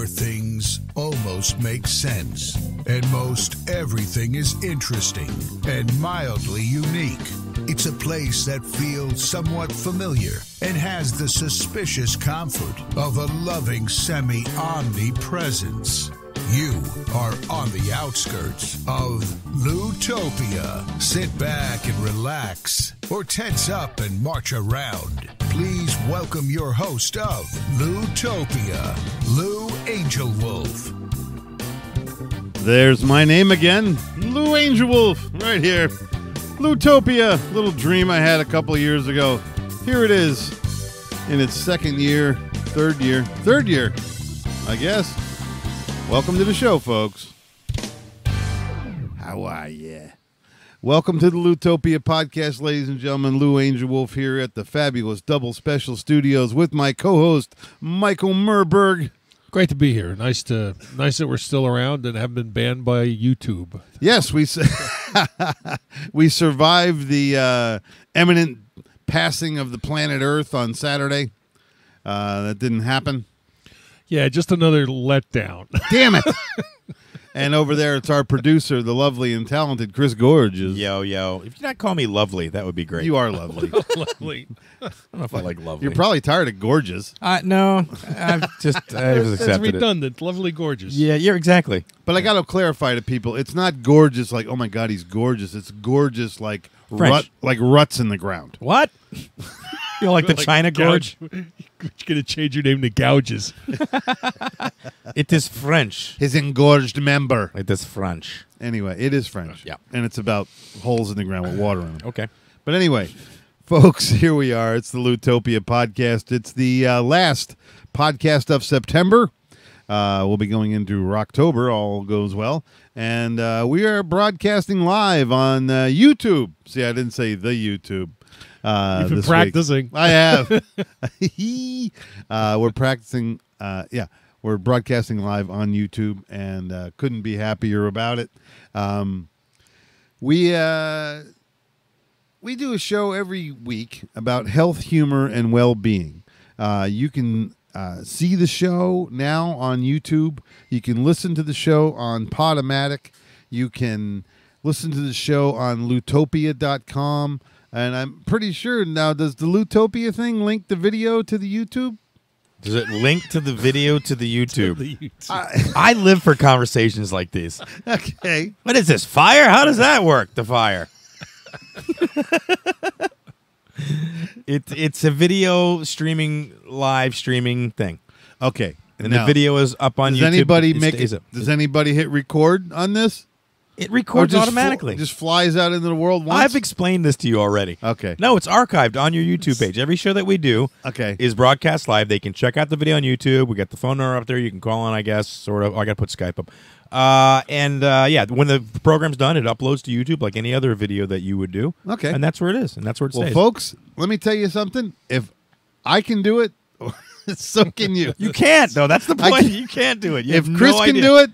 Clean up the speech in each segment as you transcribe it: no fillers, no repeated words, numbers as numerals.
things almost make sense, and most everything is interesting and mildly unique. It's a place that feels somewhat familiar and has the suspicious comfort of a loving semi-omnipresence. You are on the outskirts of Loutopia. Sit back and relax, or tense up and march around. Please welcome your host of Loutopia, Lou Angel Wolf. There's my name again, Lou Angel Wolf, right here. Loutopia, little dream I had a couple of years ago. Here it is, in its third year, I guess. Welcome to the show, folks. How are ya? Welcome to the Loutopia podcast, ladies and gentlemen. Lou Angel Wolf here at the fabulous Double Special Studios with my co-host, Michael Merberg. Great to be here. Nice that we're still around and haven't been banned by YouTube. Yes, we survived the imminent passing of the planet Earth on Saturday. That didn't happen. Yeah, just another letdown. Damn it. And over there, it's our producer, the lovely and talented Chris Gorges. Yo. If you're not calling me lovely, that would be great. You are lovely. Lovely. I don't know if I like lovely. You're probably tired of gorgeous. No, I just That's accepted it. redundant. Lovely, gorgeous. Yeah, you're exactly. But I got to clarify to people, it's not gorgeous like, oh my God, he's gorgeous. It's gorgeous like ruts in the ground. What? You like the China Gorge? You're going to change your name to Gouges. It is French. His engorged member. It is French. Anyway, it is French. Yeah. And it's about holes in the ground with water in them. Okay. But anyway, folks, here we are. It's the Loutopia podcast. It's the last podcast of September. We'll be going into October. All goes well. And we are broadcasting live on YouTube. See, I didn't say the YouTube. You've been practicing. I have. We're practicing. We're broadcasting live on YouTube, and couldn't be happier about it. We do a show every week about health, humor, and well-being. You can see the show now on YouTube. You can listen to the show on Podomatic. You can listen to the show on Loutopia.com. And I'm pretty sure now, does the Loutopia thing link the video to the YouTube? Does it link to the video to the YouTube? I live for conversations like these. Okay. What is this, fire? How does that work, the fire? It's a video live streaming thing. Okay. And the video is up on YouTube. Does anybody hit record on this? It records automatically. Just flies out into the world once? I've explained this to you already. Okay. No, it's archived on your YouTube page. Every show that we do is broadcast live. They can check out the video on YouTube. We got the phone number up there. You can call on, I guess, sort of. Oh, I got to put Skype up. When the program's done, it uploads to YouTube like any other video that you would do. Okay. And that's where it is, and that's where it stays. Well, folks, let me tell you something. If I can do it, so can you. You can't, though. That's the point. You can't do it. You if Chris can do it,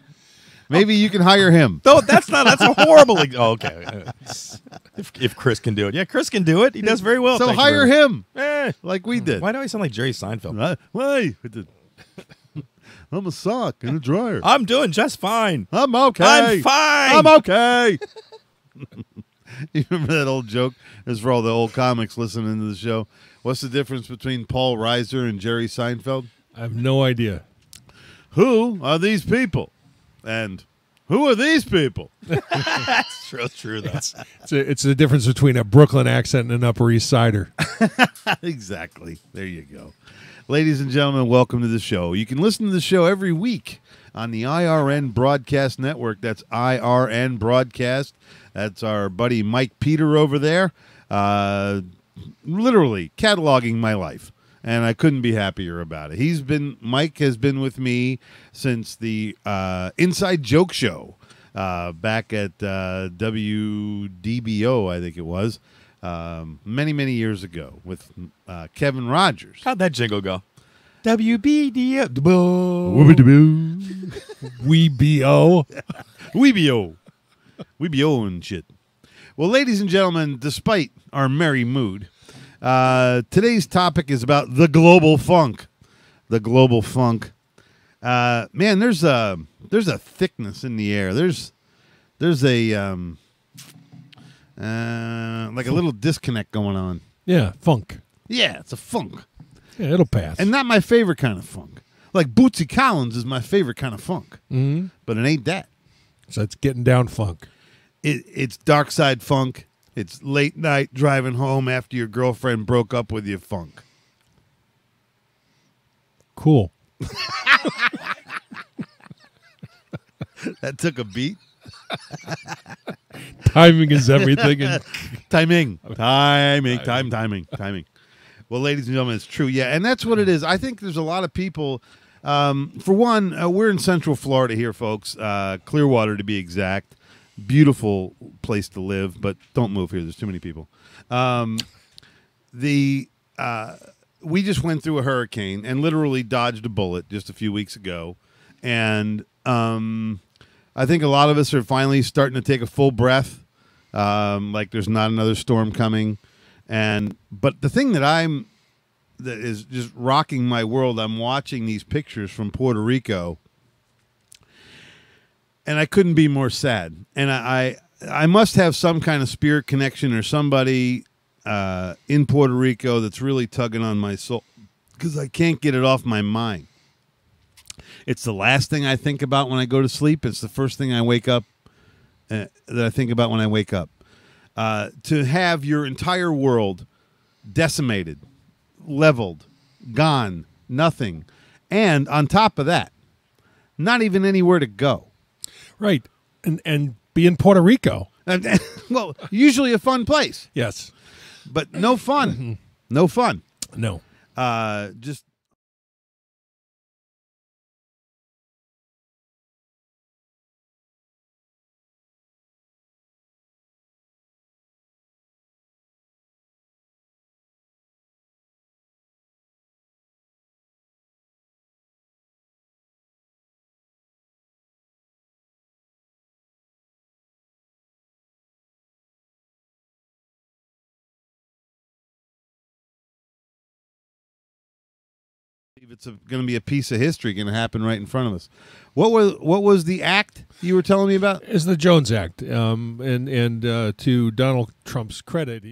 maybe you can hire him. No, that's a horrible. Okay. If Chris can do it. Yeah, Chris can do it. He does very well. So hire him like we did. Why do I sound like Jerry Seinfeld? Why? I'm a sock and a dryer. I'm doing just fine. I'm okay. I'm fine. I'm okay. You remember that old joke? This is for all the old comics listening to the show. What's the difference between Paul Reiser and Jerry Seinfeld? I have no idea. Who are these people? And who are these people? That's true, though. It's the difference between a Brooklyn accent and an Upper East Sider. Exactly. There you go. Ladies and gentlemen, welcome to the show. You can listen to the show every week on the IRN Broadcast Network. That's IRN Broadcast. That's our buddy Mike Peter over there, literally cataloging my life. And I couldn't be happier about it. Mike has been with me since the Inside Joke Show back at WDBO, I think it was, many, many years ago with Kevin Rogers. How'd that jingle go? WBDO. Weebo. Weebo and shit. Well, ladies and gentlemen, despite our merry mood, today's topic is about the global funk. The global funk. Man, there's a thickness in the air. There's a like a little disconnect going on. Yeah, funk. Yeah, it's a funk. Yeah, it'll pass. And not my favorite kind of funk. Like Bootsy Collins is my favorite kind of funk. Mm-hmm. But it ain't that. So it's getting down funk. It's dark side funk. It's late night driving home after your girlfriend broke up with you funk. Cool. That took a beat. Timing is everything. And timing. Well, ladies and gentlemen, it's true. Yeah, and that's what it is. I think there's a lot of people. For one, we're in Central Florida here, folks. Clearwater, to be exact. Beautiful place to live, but don't move here. There's too many people. We just went through a hurricane and literally dodged a bullet just a few weeks ago. And I think a lot of us are finally starting to take a full breath, like there's not another storm coming. But the thing that is just rocking my world, I'm watching these pictures from Puerto Rico, and I couldn't be more sad. And I must have some kind of spirit connection or somebody in Puerto Rico that's really tugging on my soul because I can't get it off my mind. It's the last thing I think about when I go to sleep. It's the first thing I wake up that I think about when I wake up. To have your entire world decimated, leveled, gone, nothing, and on top of that, not even anywhere to go. Right, and be in Puerto Rico. Well, usually a fun place. Yes, but no fun. No fun. No. Just. It's going to be a piece of history going to happen right in front of us. What was the act you were telling me about? It's the Jones Act, and to Donald Trump's credit,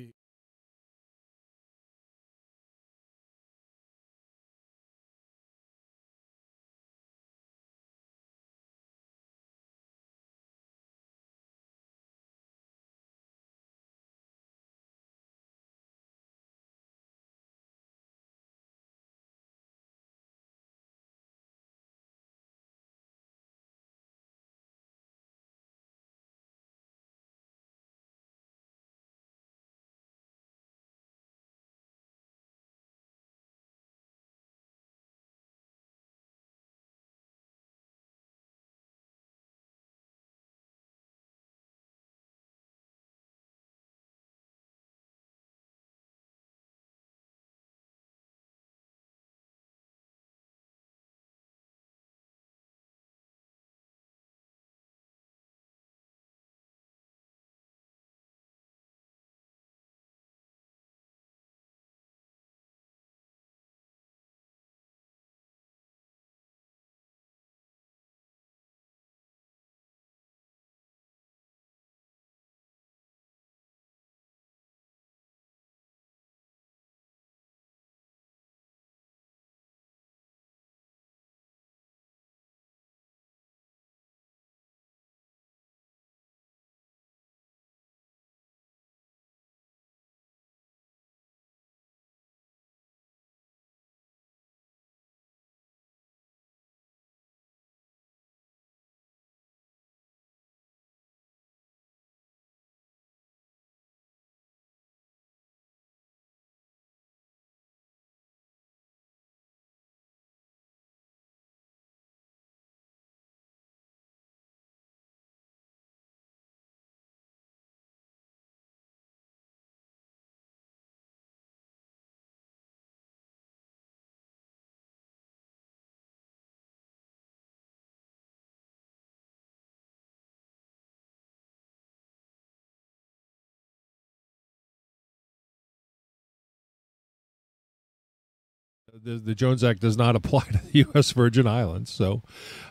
the Jones Act does not apply to the U.S. Virgin Islands, so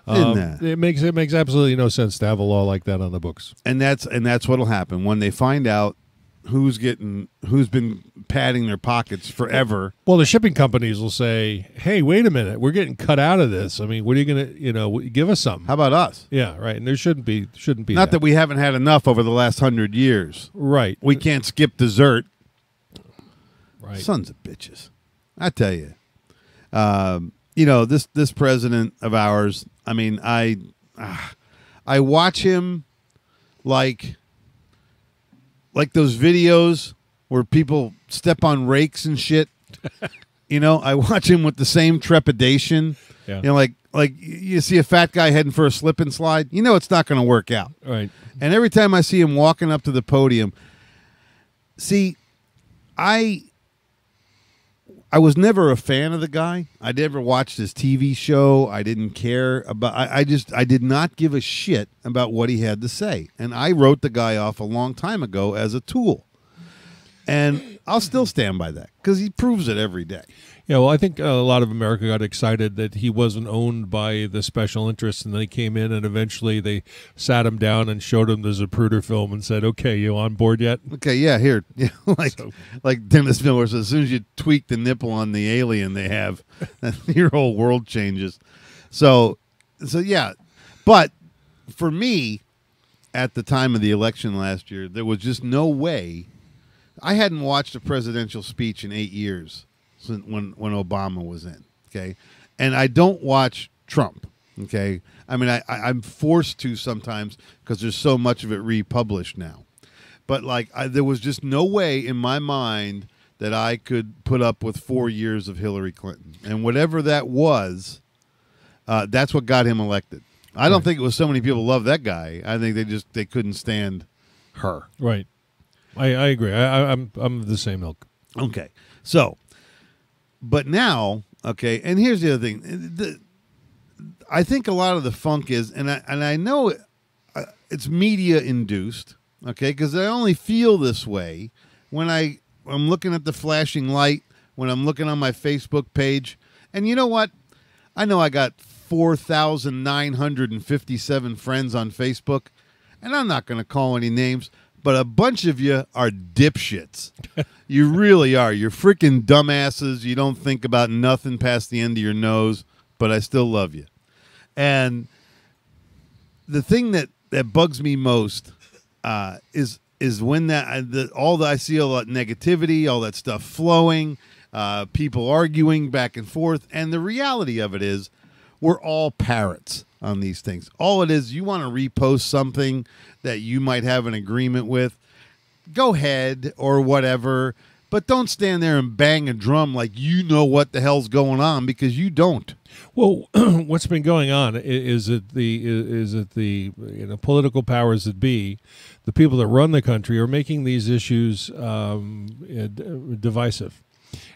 it makes absolutely no sense to have a law like that on the books. And that's what'll happen when they find out who's been padding their pockets forever. Well, the shipping companies will say, "Hey, wait a minute, we're getting cut out of this. I mean, what are you going to, give us something? How about us?" Yeah, right. And there shouldn't be. Not that we haven't had enough over the last 100 years. Right. We can't skip dessert. Right. Sons of bitches. I tell you. This president of ours, I mean, I watch him like those videos where people step on rakes and shit. I watch him with the same trepidation. Yeah. Like you see a fat guy heading for a slip and slide, it's not going to work out. Right. And every time I see him walking up to the podium, I was never a fan of the guy. I never watched his TV show. I didn't care about. I did not give a shit about what he had to say, and I wrote the guy off a long time ago as a tool. And I'll still stand by that because he proves it every day. Yeah, well, I think a lot of America got excited that he wasn't owned by the special interests, and they came in and eventually they sat him down and showed him the Zapruder film and said, "Okay, you on board yet?" Okay, yeah, here, like Dennis Miller says, as soon as you tweak the nipple on the alien they have, your whole world changes. So yeah, but for me, at the time of the election last year, there was just no way. I hadn't watched a presidential speech in 8 years. When Obama was in, okay, and I don't watch Trump, okay. I mean, I'm forced to sometimes because there's so much of it republished now, but there was just no way in my mind that I could put up with 4 years of Hillary Clinton, and whatever that was, that's what got him elected. I don't think it was so many people love that guy. I think they couldn't stand her. Right. I agree. I'm the same ilk. Okay, so. But now, okay, and here's the other thing. I think a lot of the funk is, and I know it's media induced, okay, because I only feel this way when I'm looking at the flashing light, when I'm looking on my Facebook page. And you know what? I know I got 4,957 friends on Facebook, and I'm not going to call any names, but a bunch of you are dipshits. You really are. You're freaking dumbasses. You don't think about nothing past the end of your nose, but I still love you. And the thing that bugs me most is when I see all that negativity, all that stuff flowing, people arguing back and forth, and the reality of it is we're all parrots on these things. All it is, you want to repost something that you might have an agreement with, go ahead or whatever, but don't stand there and bang a drum like you know what the hell's going on, because you don't. Well, what's been going on is that the political powers that be, the people that run the country, are making these issues divisive.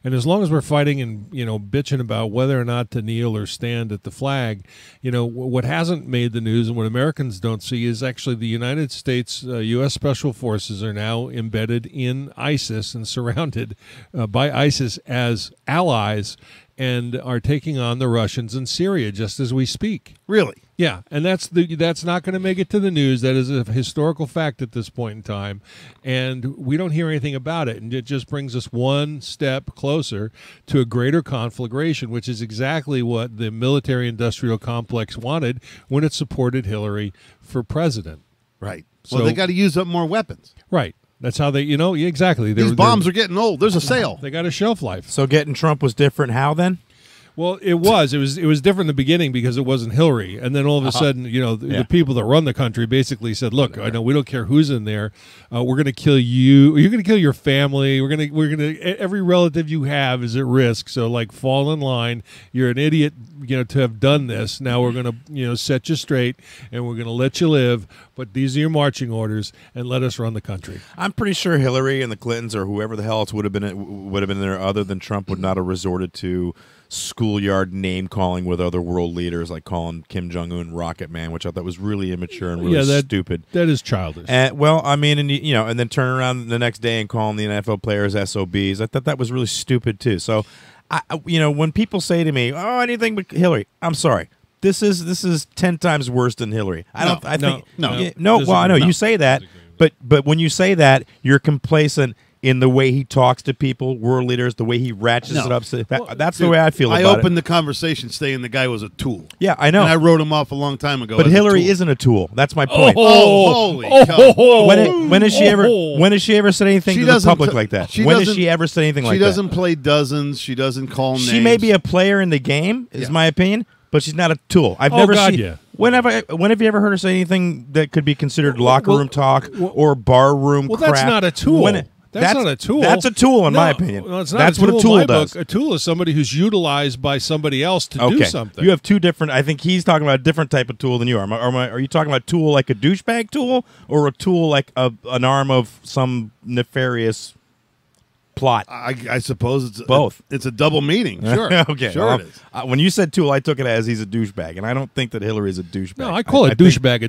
And as long as we're fighting and, bitching about whether or not to kneel or stand at the flag, what hasn't made the news and what Americans don't see is actually the United States, U.S. Special Forces are now embedded in ISIS and surrounded by ISIS as allies and are taking on the Russians in Syria just as we speak. Really? Yeah, and that's not going to make it to the news. That is a historical fact at this point in time, and we don't hear anything about it. And it just brings us one step closer to a greater conflagration, which is exactly what the military-industrial complex wanted when it supported Hillary for president. Right. So they got to use up more weapons. Right. That's how they, exactly. These bombs are getting old. There's a sale. They got a shelf life. So getting Trump was different. How then? Well, it was different in the beginning because it wasn't Hillary, and then all of a sudden, the people that run the country basically said, "Look, I know we don't care who's in there. We're going to kill you. You're going to kill your family. We're going to every relative you have is at risk. So fall in line. You're an idiot, to have done this. Now we're going to, set you straight, and we're going to let you live. But these are your marching orders, and let us run the country." I'm pretty sure Hillary and the Clintons or whoever the hell else would have been there other than Trump would not have resorted to schoolyard name calling with other world leaders, like calling Kim Jong-un Rocket Man, which I thought was really immature and really stupid. That is childish. And then turn around the next day and calling the NFL players SOBs. I thought that was really stupid too. So when people say to me, "Oh, anything but Hillary," I'm sorry. This is 10 times worse than Hillary. I think no. Well, I know you say that, but when you say that, you're complacent in the way he talks to people, world leaders, the way he ratchets it up. That's the way I feel about it. I opened the conversation saying the guy was a tool. Yeah, I know. And I wrote him off a long time ago. But Hillary isn't a tool. That's my point. Holy cow. When has she ever said anything to the public like that? When has she ever said anything like that? She doesn't play dozens. She doesn't call names. She may be a player in the game, is my opinion, but she's not a tool. I've never seen. Yeah. When have you ever heard her say anything that could be considered locker room talk or bar room crap? Well, that's not a tool. That's not a tool. That's a tool, in my opinion. No, it's not that's a tool what a tool in my does. book. A tool is somebody who's utilized by somebody else to do something. You have two different. I think he's talking about a different type of tool than you are. Are you talking about a tool like a douchebag tool, or a tool like an arm of some nefarious plot? I suppose it's both. It's a double meaning. Sure. Okay. Sure it is. When you said tool, I took it as he's a douchebag, and I don't think that Hillary's a douchebag. No, I call a douchebag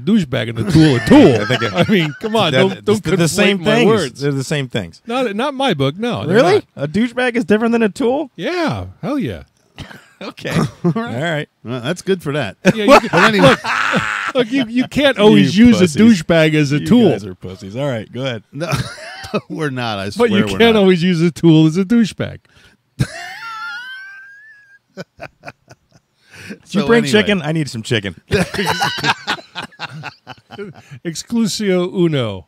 and a tool a tool. I mean, come on, don't conflate the same my things. words. They're the same things. Not my book. No, really? A douchebag is different than a tool? Yeah, hell yeah. Okay. All right. Well, that's good for that. Yeah, but anyway, look, you can't always use a douchebag as a tool. You guys are pussies. All right, go ahead. No, we're not. I swear, but you we're can't not. always use a tool as a douchebag. Did you bring chicken? I need some chicken. Exclusio uno.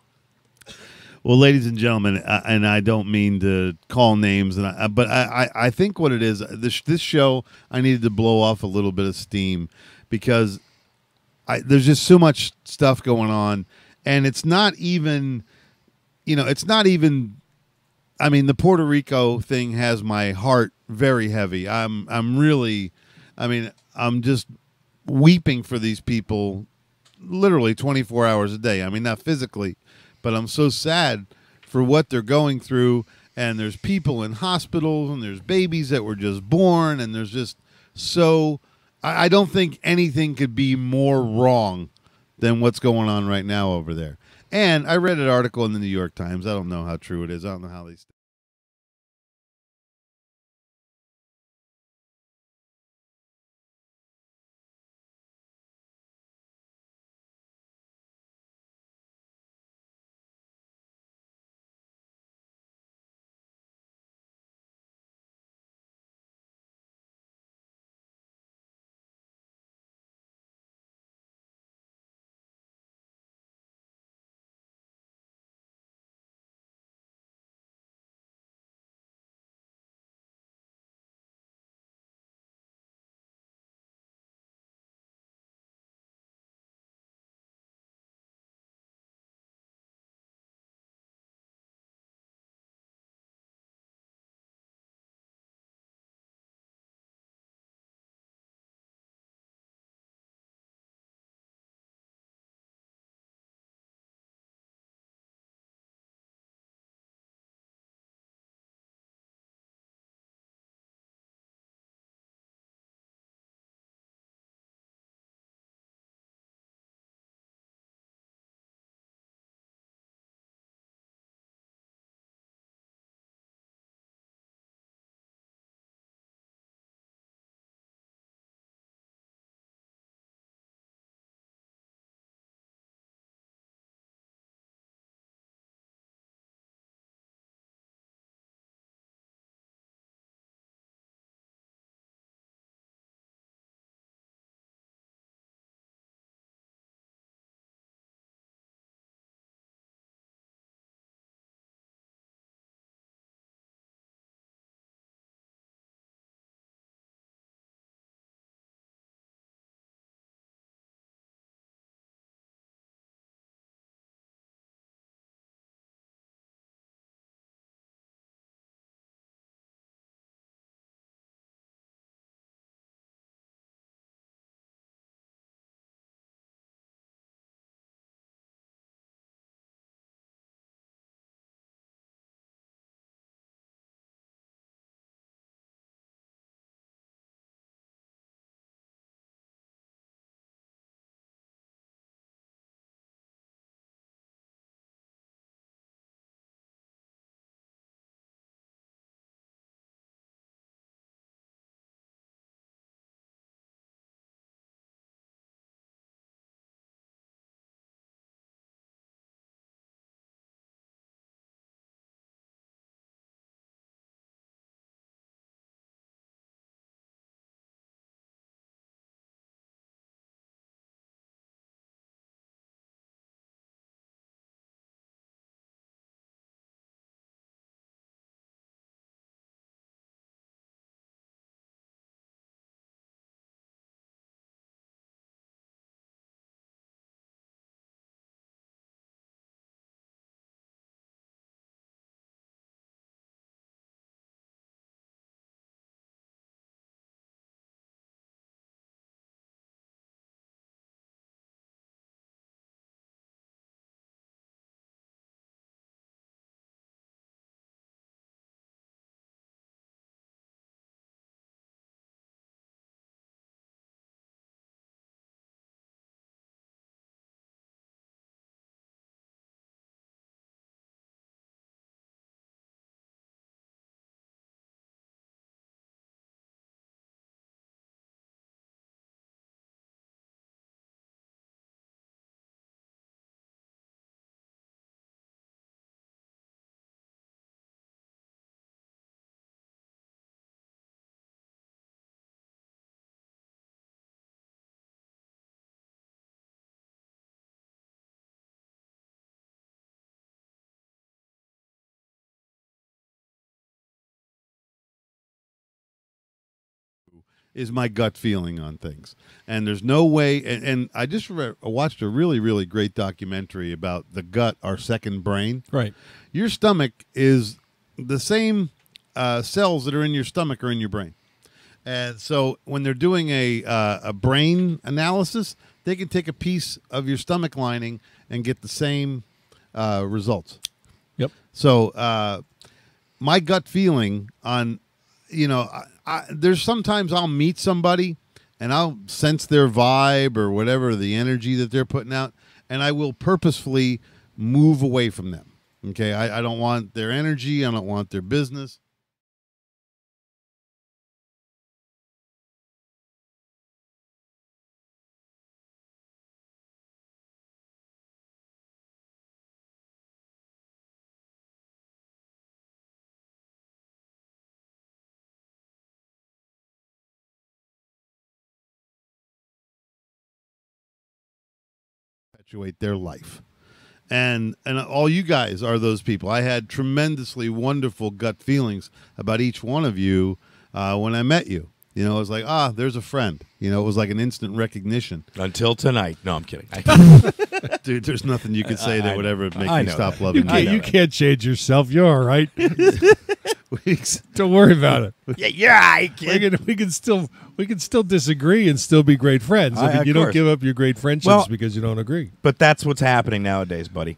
Well, ladies and gentlemen, and I don't mean to call names, but I think what it is, this show, I needed to blow off a little bit of steam because there's just so much stuff going on, and it's not even, I mean, the Puerto Rico thing has my heart very heavy. I'm just weeping for these people literally 24 hours a day. I mean, not physically, but I'm so sad for what they're going through. And there's people in hospitals, and there's babies that were just born, and there's just I don't think anything could be more wrong than what's going on right now over there. And I read an article in the New York Times. I don't know how true it is. I don't know how these is my gut feeling on things. And there's no way. And I just watched a really, really great documentary about the gut, our second brain. Right. Your stomach is the same cells that are in your stomach are in your brain. And so when they're doing a brain analysis, they can take a piece of your stomach lining and get the same results. Yep. So my gut feeling on, there's sometimes I'll meet somebody and I'll sense their vibe or whatever, the energy that they're putting out, and I will purposefully move away from them. Okay? I don't want their energy. I don't want their business. Perpetuate their life. And all you guys are those people. I had tremendously wonderful gut feelings about each one of you when I met you. It was like, there's a friend. It was like an instant recognition. Until tonight. No, I'm kidding. Dude, there's nothing you could say that would ever make me stop loving you. You can't change yourself. You're all right. Don't worry about it. Yeah, you're all right, kid. We can still disagree and still be great friends. You don't give up your great friendships because you don't agree. But that's what's happening nowadays, buddy.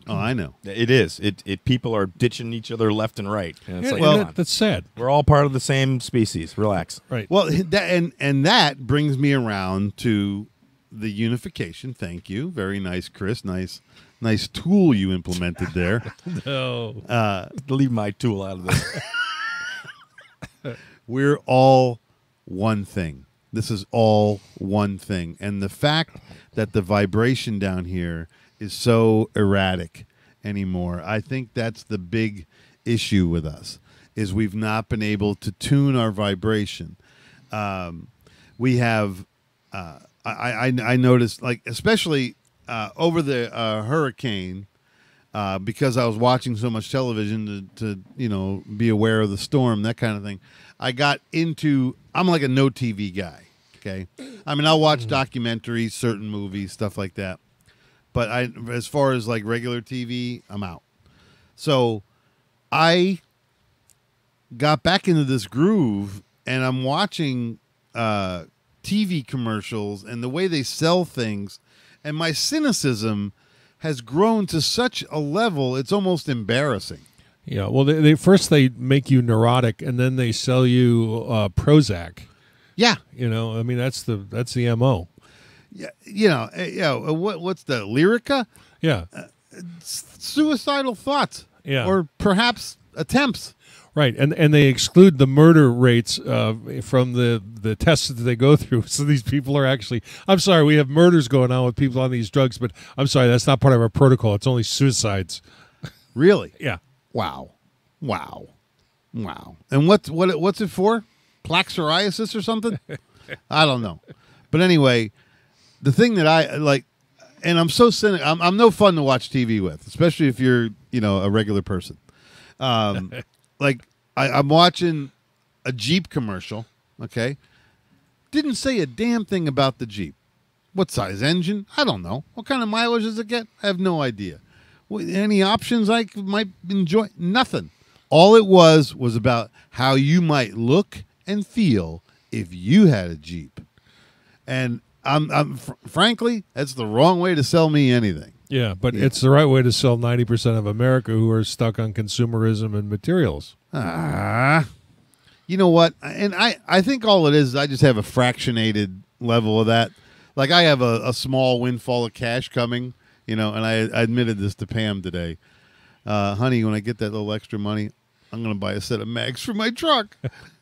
Oh, I know. It is. People are ditching each other left and right. And it's that's sad. We're all part of the same species. Relax. Right. Well, that brings me around to the unification. Thank you. Very nice, Chris. Nice tool you implemented there. No. Leave my tool out of this. We're all one thing. This is all one thing. And the fact that the vibration down here is so erratic anymore, I think that's the big issue with us, is we've not been able to tune our vibration. We have, I noticed, like, especially over the hurricane, because I was watching so much television to be aware of the storm, that kind of thing. I'm like a no TV guy. Okay. I mean, I'll watch documentaries, certain movies, stuff like that. But as far as like regular TV, I'm out. So I got back into this groove, and I'm watching TV commercials and the way they sell things, and my cynicism has grown to such a level it's almost embarrassing. Yeah, well, they first they make you neurotic, and then they sell you Prozac. Yeah, I mean that's the MO. Yeah, what's the Lyrica? Yeah, suicidal thoughts. Yeah, or perhaps attempts. Right, and they exclude the murder rates from the tests that they go through. So these people are actually, I'm sorry, we have murders going on with people on these drugs, but I'm sorry, that's not part of our protocol. It's only suicides. Really? Yeah. Wow. And what's it for? Plaque psoriasis or something? I don't know. But anyway, the thing that I like, and I'm so cynical. I'm no fun to watch TV with, especially if you're a regular person. Like, I'm watching a Jeep commercial, okay? Didn't say a damn thing about the Jeep. What size engine? I don't know. What kind of mileage does it get? I have no idea. Any options I might enjoy? Nothing. All it was about how you might look and feel if you had a Jeep. And frankly, that's the wrong way to sell me anything. Yeah, but it's the right way to sell 90% of America who are stuck on consumerism and materials. You know what? And I think all it is I just have a fractionated level of that. Like, I have a small windfall of cash coming, and I admitted this to Pam today. Honey, when I get that little extra money, I'm going to buy a set of mags for my truck.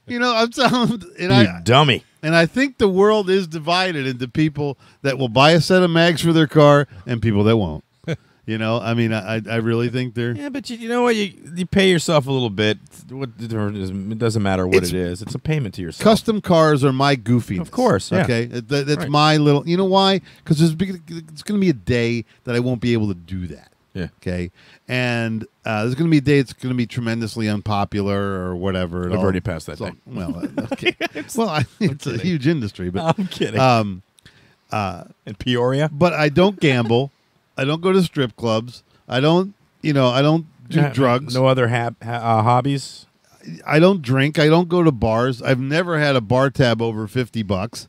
I'm telling you dummy. And I think the world is divided into people that will buy a set of mags for their car and people that won't. I mean, I really think they're... Yeah, but you know what? You pay yourself a little bit. It doesn't matter what it is. It's a payment to yourself. Custom cars are my goofiness. Of course, yeah. Okay? That's right. My little... You know why? Because it's going to be a day that I won't be able to do that. Yeah. Okay. And there's going to be a day it's going to be tremendously unpopular or whatever. I've already passed that day. Well, okay. It's a huge industry, but I'm kidding. In Peoria, but I don't gamble. I don't go to strip clubs. I don't do drugs. No other hobbies. I don't drink. I don't go to bars. I've never had a bar tab over $50.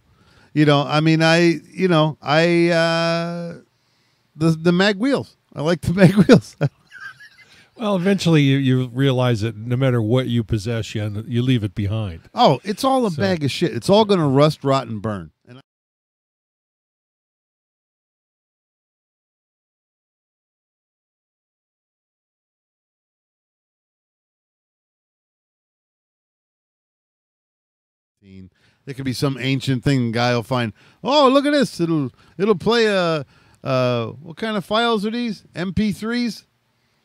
The mag wheels. I like the mag wheels. Well, eventually you realize that no matter what you possess, you leave it behind. Oh, it's all a bag of shit. It's all going to rust, rot, and burn. There could be some ancient thing. The guy will find. Oh, look at this! It'll play what kind of files are these? MP3s.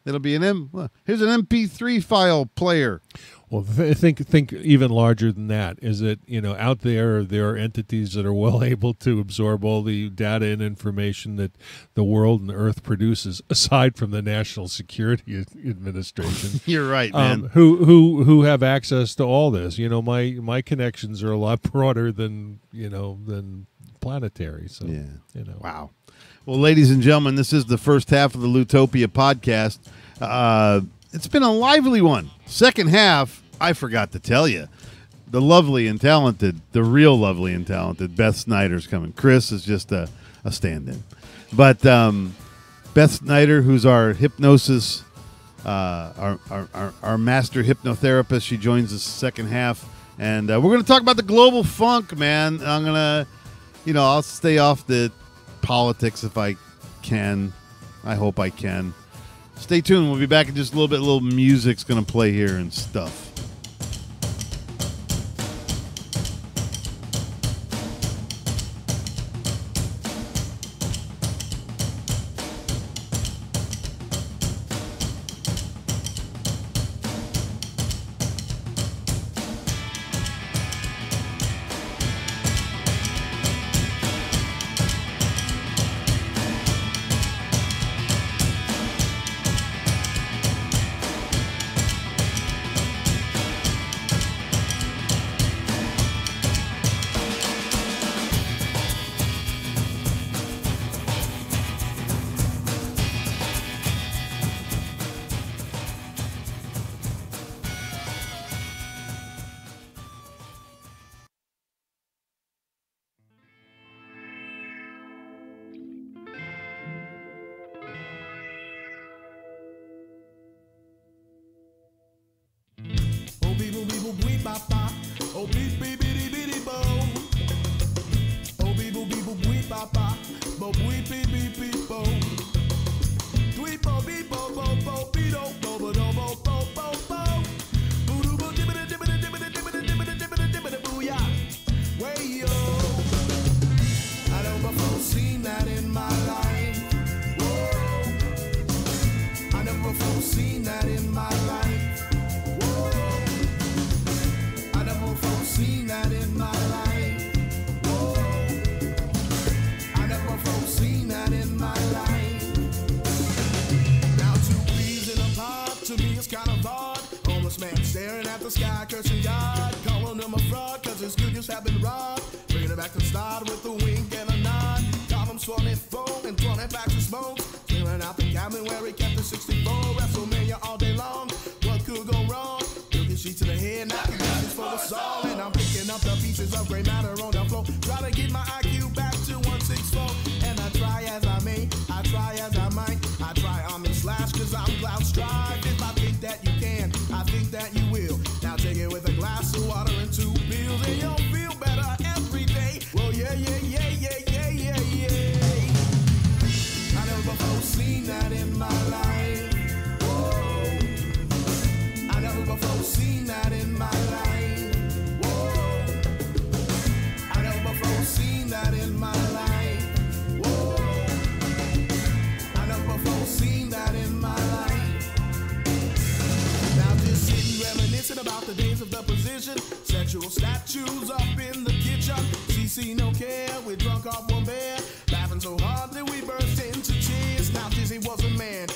It'll be here's an MP3 file player. Well, think even larger than that. Is that out there are entities that are well able to absorb all the data and information that the world and the Earth produces, aside from the National Security Administration. You're right, man. Who have access to all this? My connections are a lot broader than planetary. So yeah, wow. Well, ladies and gentlemen, this is the first half of the Loutopia podcast. It's been a lively one. Second half, I forgot to tell you. The lovely and talented, the real lovely and talented Beth Snyder's coming. Chris is just a stand-in. But Beth Snyder, who's our hypnosis, our master hypnotherapist, she joins us second half. And we're going to talk about the global funk, man. I'm going to, I'll stay off the politics if I can. I hope I can. Stay tuned. We'll be back in just a little bit. A little music's going to play here and stuff. Laughing so hard that we burst into tears. Now Dizzy was a man.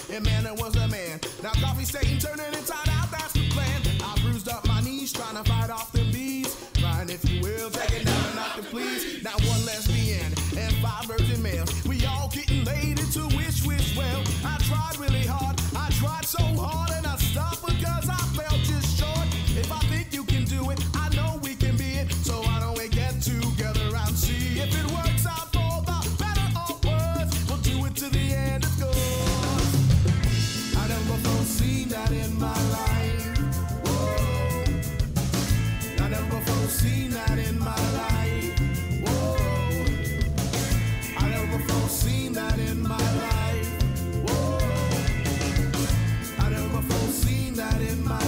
Satan turning inside out, that's the plan. I bruised up my knees trying to fight off the bees. Crying, if you will, taking down and not to please. Now one lesbian and 5 virgin males. We all getting laid into wish well. I tried really hard, I tried so hard, and I stopped because I felt just short. If I think you can do it, I know we can be it. So why don't we get together and see if it works out for the better or worse. We'll do it to the end, of course. I never foreseen that in my life. Whoa. I never foreseen that in my life. Whoa. I never foreseen that in my life. Whoa. I never foreseen that in my life.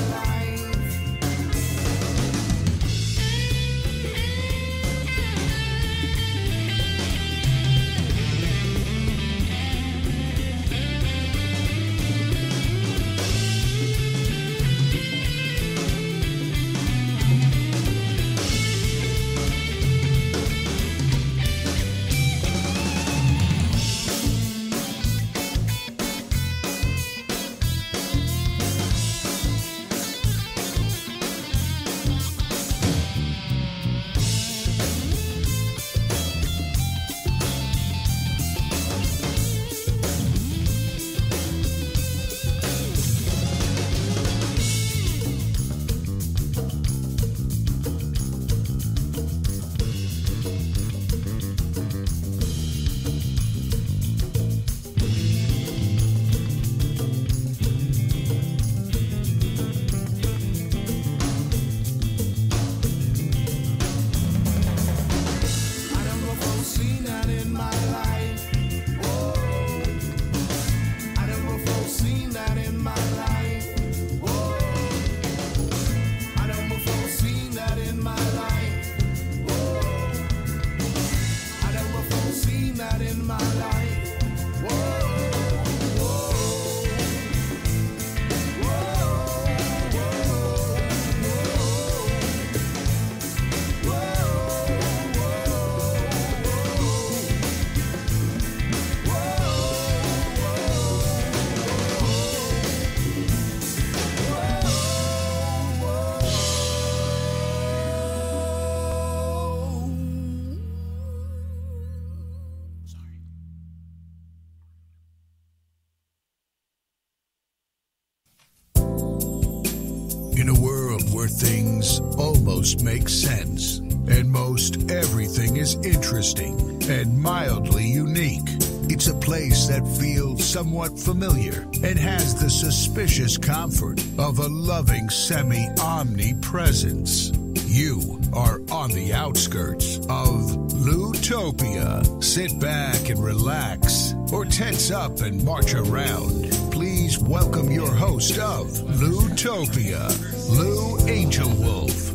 In a world where things almost make sense, and most everything is interesting and mildly unique, it's a place that feels somewhat familiar and has the suspicious comfort of a loving semi-omnipresence. You are on the outskirts of Loutopia. Sit back and relax, or tense up and march around. Please welcome your host of Loutopia, Lou Angel Wolf.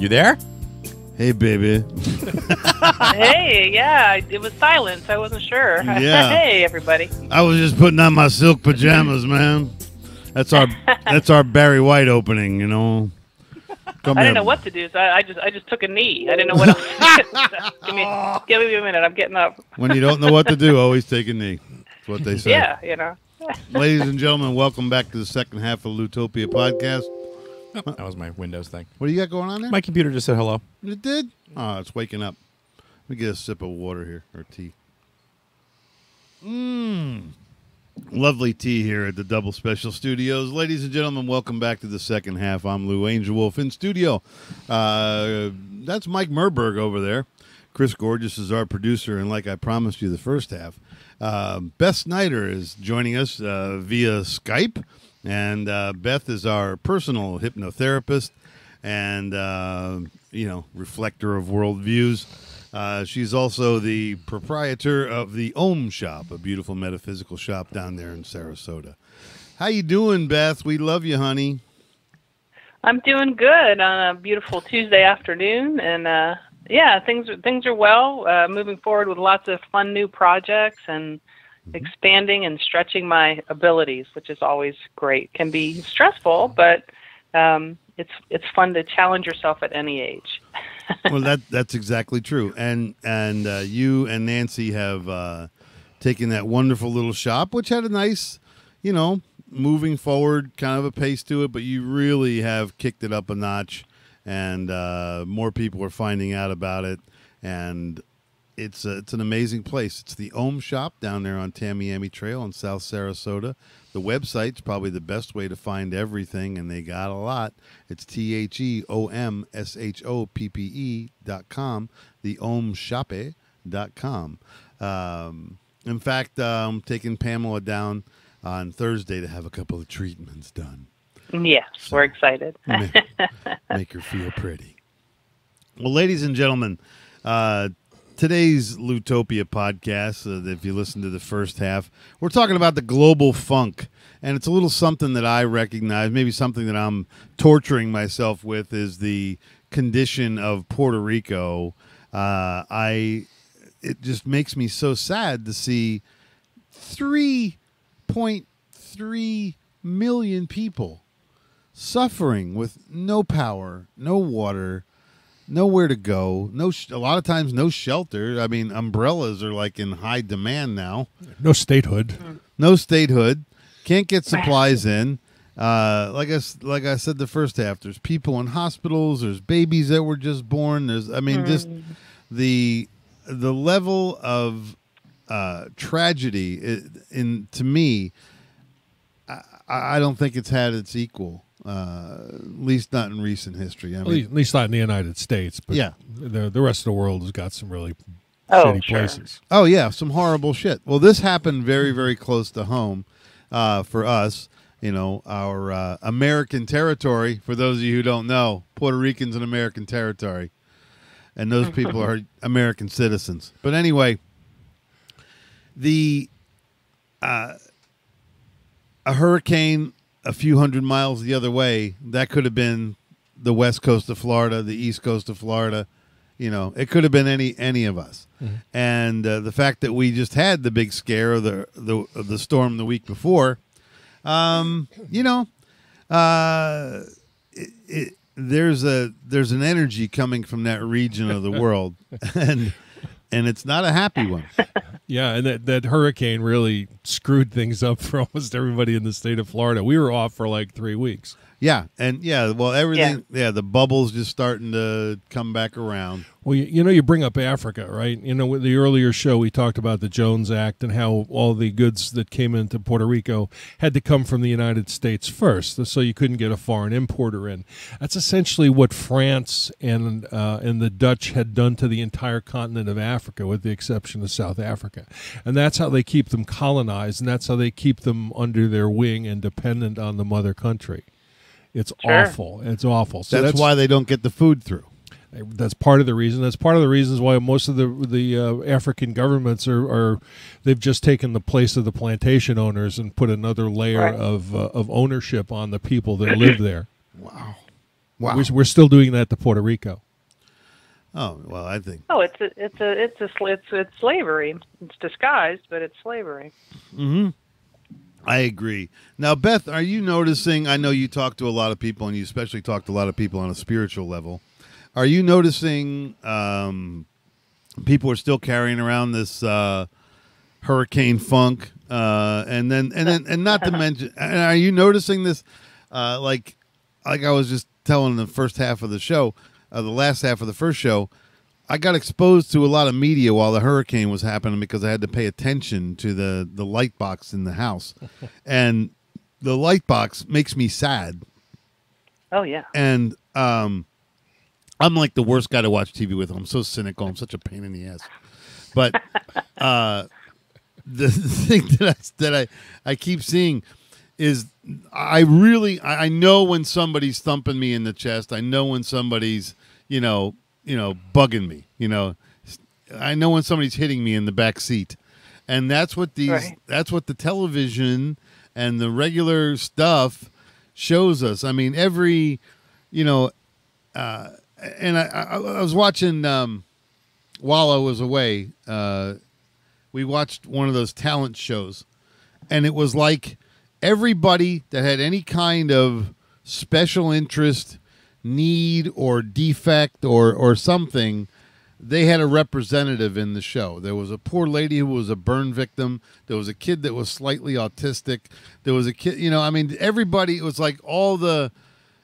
You there? Hey, baby. Hey, yeah, it was silence. I wasn't sure. Yeah. Hey, everybody. I was just putting on my silk pajamas, man. That's our Barry White opening, you know. I didn't know what to do, so I just took a knee. I didn't know what else to do. Give me a minute. I'm getting up. When you don't know what to do, always take a knee. That's what they say. Yeah, you know. Ladies and gentlemen, welcome back to the second half of Loutopia podcast. That was my Windows thing. What do you got going on there? My computer just said hello. It did? Oh, it's waking up. Let me get a sip of water here, or tea. Lovely tea here at the Double Special Studios. Ladies and gentlemen, welcome back to the second half. I'm Lou Angel Wolf in studio. That's Mike Merberg over there. Chris Gorgeous is our producer, and like I promised you the first half, Beth Snyder is joining us via Skype. And Beth is our personal hypnotherapist and, reflector of worldviews. She's also the proprietor of the Om Shop, a beautiful metaphysical shop down there in Sarasota. How you doing, Beth? We love you, honey. I'm doing good on a beautiful Tuesday afternoon, and things are well. Moving forward with lots of fun new projects and expanding and stretching my abilities, which is always great. Can be stressful, but it's fun to challenge yourself at any age. Well, that's exactly true. And you and Nancy have taking that wonderful little shop, which had a nice, moving forward kind of a pace to it, but you really have kicked it up a notch, and more people are finding out about it, and it's an amazing place. It's the Ohm Shop down there on Tamiami Trail in South Sarasota. The website's probably the best way to find everything, and they got a lot. It's TheOmshoppe.com, theomshoppe.com. In fact, I'm taking Pamela down on Thursday to have a couple of treatments done. Yes, so we're excited. make her feel pretty. Well, ladies and gentlemen, today's Loutopia podcast, if you listen to the first half, we're talking about the global funk. And it's a little something that I recognize, maybe something that I'm torturing myself with, is the condition of Puerto Rico. It just makes me so sad to see 3.3 million people suffering with no power, no water, nowhere to go, a lot of times no shelter. I mean, umbrellas are like in high demand now. No statehood. Can't get supplies in. Like I said, the first half, there's people in hospitals. There's babies that were just born. Just the level of tragedy to me, I don't think it's had its equal. At least not in recent history. I mean, at least not in the United States. But yeah, the rest of the world has got some really shitty places. Oh yeah, some horrible shit. Well, this happened very, very close to home for us. Our American territory. For those of you who don't know, Puerto Rican's an American territory, and those people are American citizens. But anyway, a hurricane a few hundred miles the other way, that could have been the west coast of Florida, the east coast of Florida. It could have been any of us. Mm-hmm. And the fact that we just had the big scare of the storm the week before, there's an energy coming from that region of the world, and it's not a happy one. Yeah, and that hurricane really screwed things up for almost everybody in the state of Florida. We were off for like 3 weeks. Yeah, and everything. Yeah, the bubble's just starting to come back around. Well, you bring up Africa, right? With the earlier show, we talked about the Jones Act and how all the goods that came into Puerto Rico had to come from the United States first, so you couldn't get a foreign importer in. That's essentially what France and the Dutch had done to the entire continent of Africa, with the exception of South Africa. And that's how they keep them colonized, and that's how they keep them under their wing and dependent on the mother country. It's awful. It's awful. So that's why they don't get the food through. That's part of the reason. That's part of the reasons why most of the African governments they've just taken the place of the plantation owners and put another layer of ownership on the people that live there. Wow. We're still doing that to Puerto Rico. Oh well, I think. Oh, it's slavery. It's disguised, but it's slavery. Mm-hmm. I agree. Now, Beth, are you noticing? I know you talk to a lot of people, and you especially talk to a lot of people on a spiritual level. Are you noticing people are still carrying around this hurricane funk, and not to mention, are you noticing this? Like I was just telling the first half of the show, the last half of the first show, I got exposed to a lot of media while the hurricane was happening because I had to pay attention to the light box in the house. And the light box makes me sad. Oh, yeah. And I'm like the worst guy to watch TV with. I'm so cynical. I'm such a pain in the ass. But the thing that I keep seeing is I know when somebody's thumping me in the chest. I know when somebody's, bugging me, I know when somebody's hitting me in the back seat, and that's what that's what the television and the regular stuff shows us. I mean, every, and I was watching, while I was away, we watched one of those talent shows, and it was like everybody that had any kind of special interest, need or defect or something they had a representative in the show. There was a poor lady who was a burn victim. There was a kid that was slightly autistic. There was a kid, everybody, it was like all the,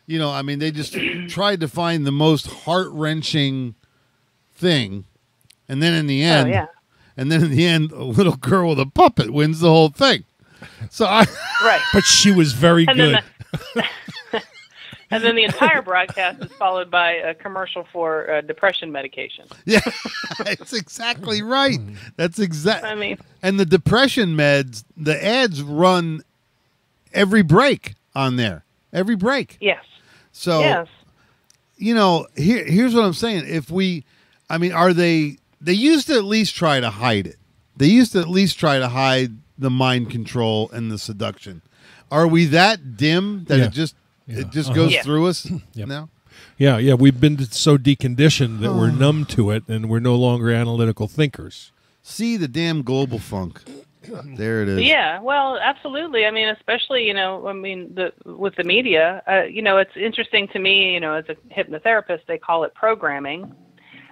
they just tried to find the most heart-wrenching thing. And then in the end, a little girl with a puppet wins the whole thing. So right. But she was very good. And then the entire broadcast is followed by a commercial for depression medication. Yeah, that's exactly right. That's exactly. And the depression meds, the ads run every break on there. Every break. Yes. So, here's what I'm saying. They used to at least try to hide it. They used to at least try to hide the mind control and the seduction. Are we that dim that it just goes through us now? Yeah. We've been so deconditioned that we're numb to it, and we're no longer analytical thinkers. See the damn global funk. There it is. Yeah, well, absolutely. Especially, with the media, it's interesting to me, as a hypnotherapist, they call it programming,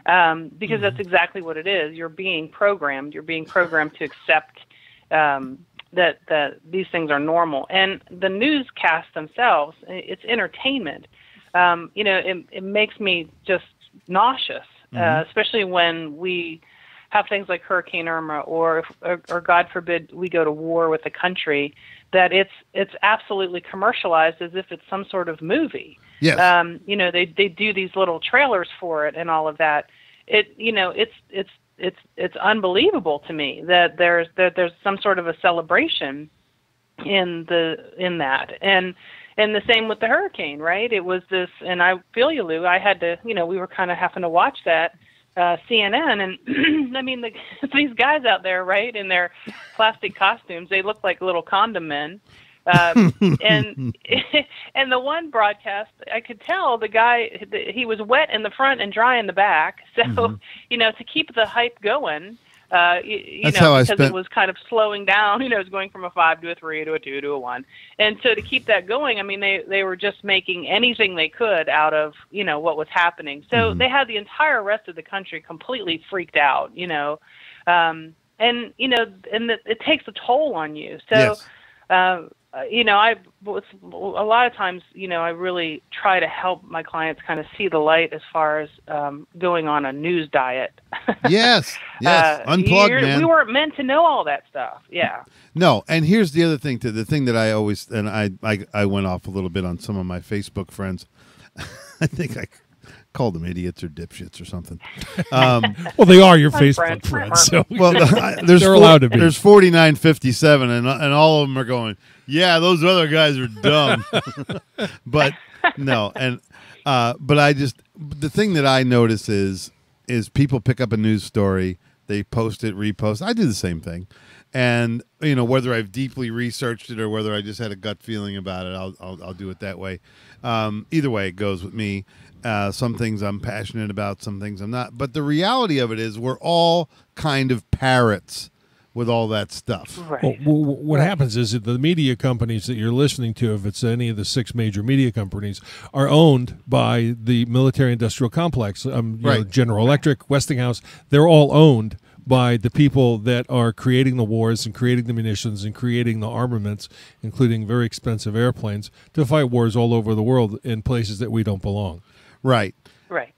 because that's exactly what it is. You're being programmed. You're being programmed to accept that these things are normal. And the newscasts themselves, it's entertainment. It makes me just nauseous, especially when we have things like Hurricane Irma, or God forbid we go to war with a country, that it's absolutely commercialized as if it's some sort of movie. Yes. They do these little trailers for it and all of that. It's unbelievable to me that there's some sort of a celebration in that. And the same with the hurricane, right? It was this, and I feel you, Lou. I had to, we were kind of having to watch that CNN, and these guys out there, right, in their plastic costumes, they look like little condom men. And the one broadcast, I could tell the guy, he was wet in the front and dry in the back. So, to keep the hype going, because it was kind of slowing down, it was going from a 5 to a 3 to a 2 to a 1. And so to keep that going, they were just making anything they could out of, what was happening. So they had the entire rest of the country completely freaked out, and it takes a toll on you. So, yes. A lot of times, I really try to help my clients kind of see the light as far as going on a news diet. Yes. Unplug, man. We weren't meant to know all that stuff. Yeah. No, and here's the other thing, too. The thing that I always, and I went off a little bit on some of my Facebook friends. I think I called them idiots or dipshits or something. Well, they are your Facebook friends. So they're allowed to be. There's 4957, and all of them are going, yeah, those other guys are dumb. But no, and but the thing that I notice is people pick up a news story, they post it, repost. I do the same thing, and whether I've deeply researched it or whether I just had a gut feeling about it, I'll do it that way. Either way, it goes with me. Some things I'm passionate about, some things I'm not. But the reality of it is we're all kind of parrots with all that stuff. Right. Well, what happens is that the media companies that you're listening to, if it's any of the 6 major media companies, are owned by the military-industrial complex. Right. General Electric, Westinghouse, they're all owned by the people that are creating the wars and creating the munitions and creating the armaments, including very expensive airplanes, to fight wars all over the world in places that we don't belong. Right. Right.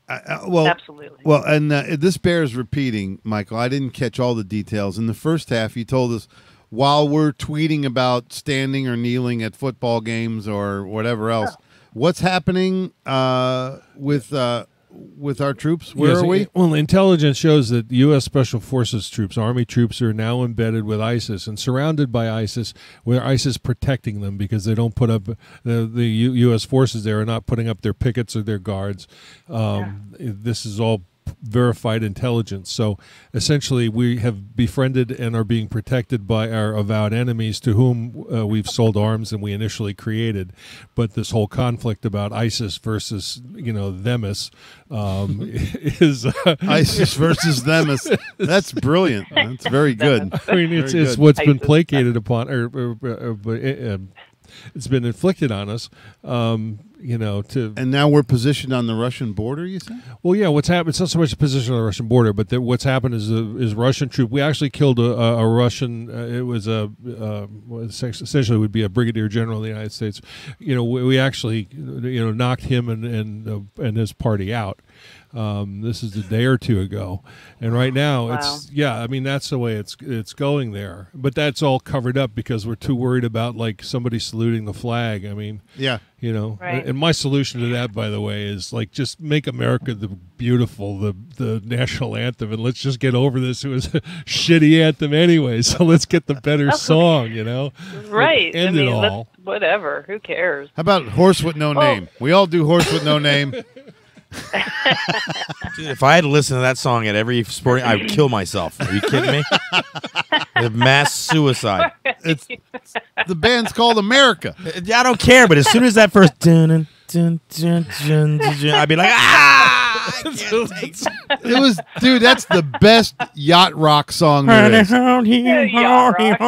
Well, absolutely. Well, and this bears repeating, Michael. I didn't catch all the details. In the first half, you told us while we're tweeting about standing or kneeling at football games or whatever else, what's happening with our troops? Where are we? Well, intelligence shows that U.S. Special Forces troops, Army troops, are now embedded with ISIS and surrounded by ISIS, where ISIS protecting them because they don't put up the U.S. forces there are not putting up their pickets or their guards. This is all verified intelligence. So essentially we have befriended and are being protected by our avowed enemies to whom we've sold arms and we initially created. But this whole conflict about ISIS versus, themis is... ISIS versus themis. That's brilliant. That's very good. I mean, it's what's been placated upon, or it's been inflicted on us. And now we're positioned on the Russian border, you say? Well, yeah. What's happened? It's not so much a position on the Russian border, but what's happened is Russian troop. We actually killed a Russian. It was essentially would be a brigadier general of the United States. We actually knocked him and his party out. This is a day or two ago, and right now that's the way it's going there. But that's all covered up because we're too worried about like somebody saluting the flag. I mean, Right. And my solution to that, by the way, is like just make America the national anthem, and let's just get over this. It was a shitty anthem anyway, so let's get the better song. Right. End it all. Whatever. Who cares? How about Horse with No Name? We all do Horse with No Name. Dude, if I had to listen to that song at every sporting, I would kill myself. Are you kidding me? Mass suicide. The band's called America. I don't care, but as soon as that first dun, dun, dun, dun, dun, dun, I'd be like, I can't take it. It was, dude, that's the best yacht rock song there is. Yacht rock.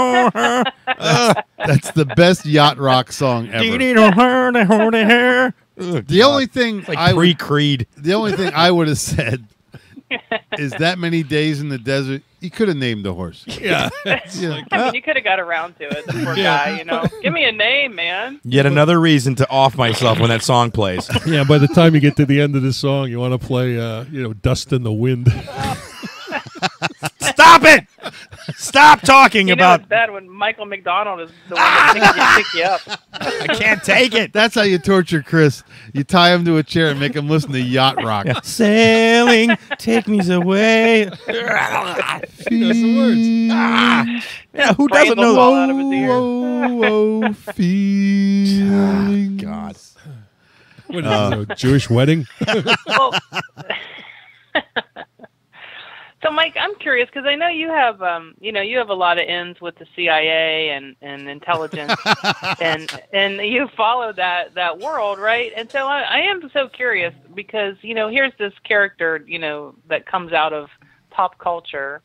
That's the best yacht rock song ever. The only thing pre-Creed. The only thing I would have said is that many days in the desert, you could have named the horse. Yeah. I mean, you could have got around to it. The poor guy, Give me a name, man. Yet another reason to off myself when that song plays. Yeah, by the time you get to the end of the song, you want to play, Dust in the Wind. Stop it! Stop talking about. It's bad when Michael McDonald is the one that pick you up. I can't take it. That's how you torture Chris. You tie him to a chair and make him listen to yacht rock. Yeah. Sailing, take me away. Yeah, who doesn't know? Out of his ear. Oh, feelings. God. What is it, a Jewish wedding? Well, so, Mike, I'm curious because I know you have, you have a lot of ends with the CIA and intelligence, and you follow that world, right? And so I am so curious because here's this character, that comes out of pop culture,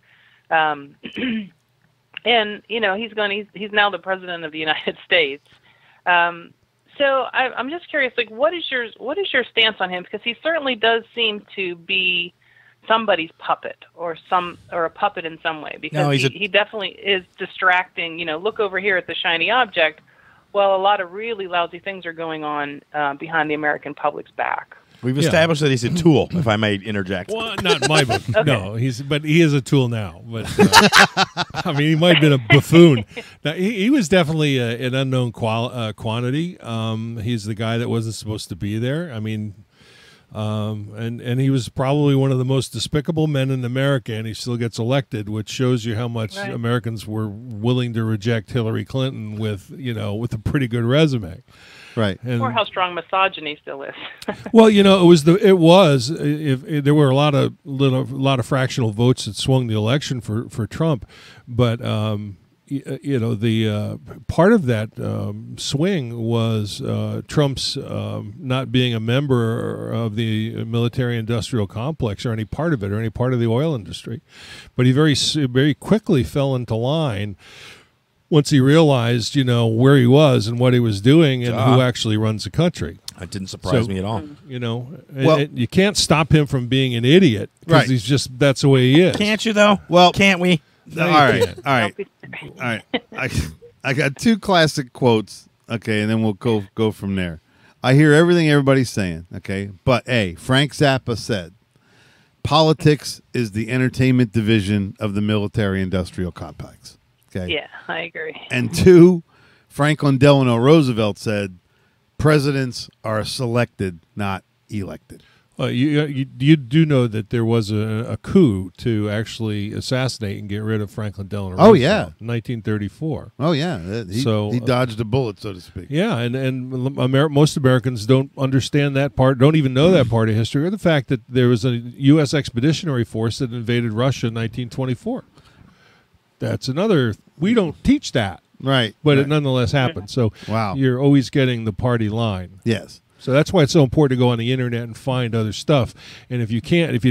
and he's now the president of the United States. So I'm just curious, like, what is your stance on him? Because he certainly does seem to be somebody's puppet or a puppet in some way, because he definitely is distracting. Look over here at the shiny object. Well, a lot of really lousy things are going on behind the American public's back. We've established that he's a tool, if I may interject. Well, not in my book. Okay. No, but he is a tool now. But I mean, he might have been a buffoon. Now, he was definitely an unknown quantity. He's the guy that wasn't supposed to be there. I mean, and he was probably one of the most despicable men in America, and he still gets elected, which shows you how much Americans were willing to reject Hillary Clinton with a pretty good resume. Right. Or how strong misogyny still is. Well, there were a lot of fractional votes that swung the election for Trump, but the part of that swing was Trump's not being a member of the military-industrial complex or any part of it or any part of the oil industry, but he very quickly fell into line once he realized, where he was and what he was doing and who actually runs the country. That didn't surprise me at all. You can't stop him from being an idiot because he's just, that's the way he is. Can't you, though? Well, can't we? No, all right. I got two classic quotes, okay, and then we'll go from there. I hear everything everybody's saying, okay, but Frank Zappa said, politics is the entertainment division of the military-industrial complex. Okay. Yeah, I agree. And two, Franklin Delano Roosevelt said, presidents are selected, not elected. You do know that there was a coup to actually assassinate and get rid of Franklin Delano Roosevelt. Oh, yeah. In 1934. Oh, yeah. He dodged a bullet, so to speak. Yeah, and most Americans don't understand that part, don't even know that part of history, or the fact that there was a U.S. expeditionary force that invaded Russia in 1924. That's another, we don't teach that. Right. But it nonetheless happened. So wow. You're always getting the party line. Yes. So that's why it's so important to go on the internet and find other stuff. And if you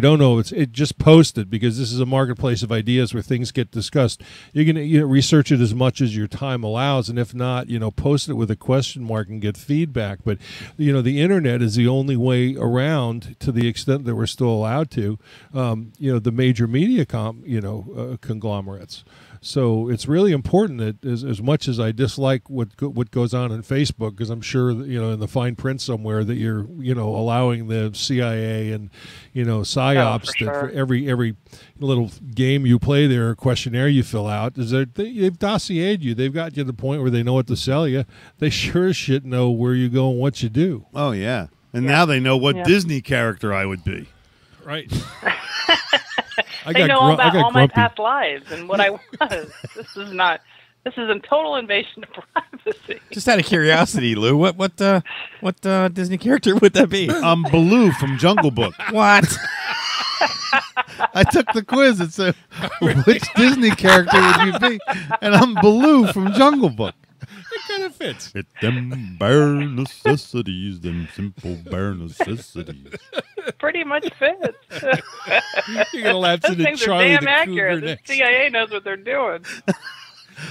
don't know, it just post it, because this is a marketplace of ideas where things get discussed. You can research it as much as your time allows, and if not, post it with a question mark and get feedback. But the internet is the only way around, to the extent that we're still allowed to. The major media conglomerates. So it's really important that as much as I dislike what goes on in Facebook, because I'm sure that, in the fine print somewhere that you're allowing the CIA and psyops for every little game you play there, or questionnaire you fill out, they've dossiered you. They've got you to the point where they know what to sell you. They sure as shit know where you go and what you do. Oh yeah, and now they know what Disney character I would be. Right. They know all about all my past lives and what I was. This is a total invasion of privacy. Just out of curiosity, Lou, what Disney character would that be? Baloo from Jungle Book. What? I took the quiz. It said, which Disney character would you be? And I'm Baloo from Jungle Book. It kind of fits. It's them bare necessities, them simple bare necessities. Pretty much fits. You're going to lapse into things Charlie are damn the accurate. Cougar The next. CIA knows what they're doing.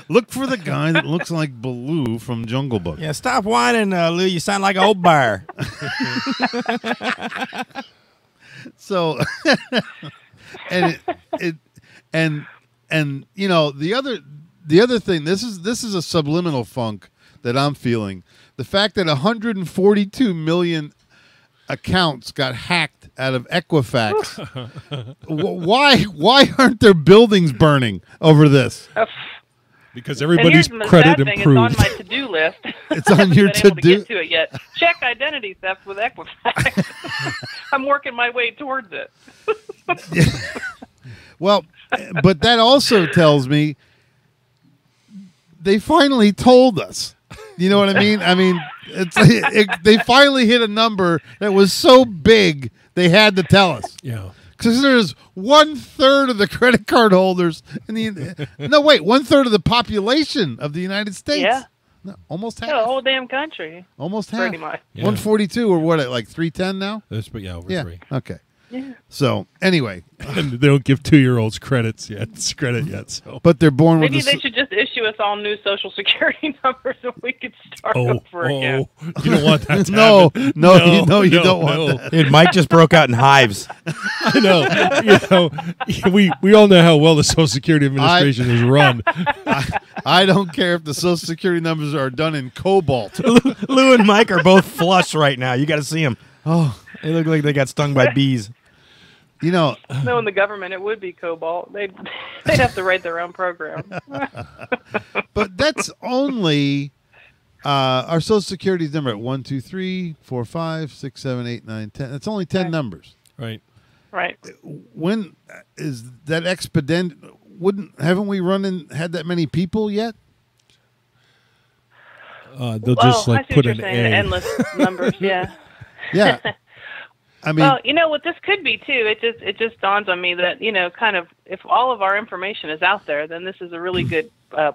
Look for the guy that looks like Baloo from Jungle Book. Yeah, stop whining, Lou. You sound like an old bear. So, and the other thing, this is a subliminal funk that I'm feeling. The fact that 142 million accounts got hacked out of Equifax. Why aren't there buildings burning over this? Because everybody's credit improved. It's on my to-do list. It's on your to-do. to-do. Get to it yet? Check identity theft with Equifax. I'm working my way towards it. Well, but that also tells me they finally told us. You know what I mean? I mean, they finally hit a number that was so big they had to tell us. Yeah. Because there's 1/3 of the credit card holders in the 1/3 of the population of the United States. Yeah. No, almost half. Yeah, the whole damn country. Almost half. Pretty much. Yeah. 142 or what? Like 310 now? Over 3. Okay. Yeah. So anyway, And they don't give 2-year-olds credit yet. So. but they're born Maybe with. they should just issue us all new Social Security numbers so we could start over again. You don't want that to No, happen. no, you don't want that. Dude, Mike just broke out in hives. I know. We all know how well the Social Security Administration is run. I don't care if the Social Security numbers are done in cobalt. Lou and Mike are both flush right now. You got to see them. Oh, they look like they got stung by bees. You know, No, in the government it would be cobalt. They'd have to write their own program. but that's only our Social Security number at 1, 2, 3, 4, 5, 6, 7, 8, 9, 10. It's only 10 numbers. Right. Right. When is that haven't we had that many people yet? They'll just I see put what an you're saying, A. endless numbers, yeah. Yeah. I mean, Well, what this could be too, it just dawns on me that, kind of if all of our information is out there, then this is a really good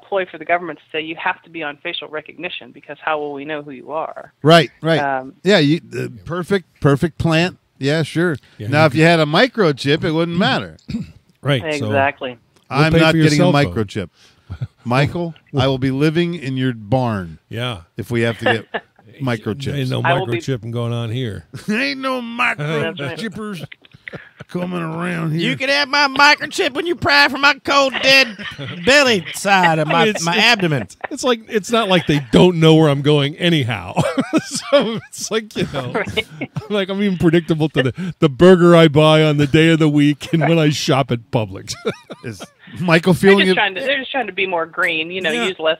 ploy for the government to say you have to be on facial recognition, because how will we know who you are? right. Yeah, perfect plant. Yeah, sure. Yeah, now, if you had a microchip, it wouldn't matter. Right. Exactly. I'm pay not for your getting a cell phone. microchip. Michael, I will be living in your barn Yeah. if we have to get microchips. Ain't no I will be- microchipping going on here. Ain't no That's right. microchippers coming around here. You can have my microchip when you pry from my cold, dead belly side of my abdomen. It's not like they don't know where I'm going anyhow. So it's like, I'm even predictable to the burger I buy on the day of the week and when I shop at Publix. Is Michael They're feeling just trying to be more green, Yeah. use less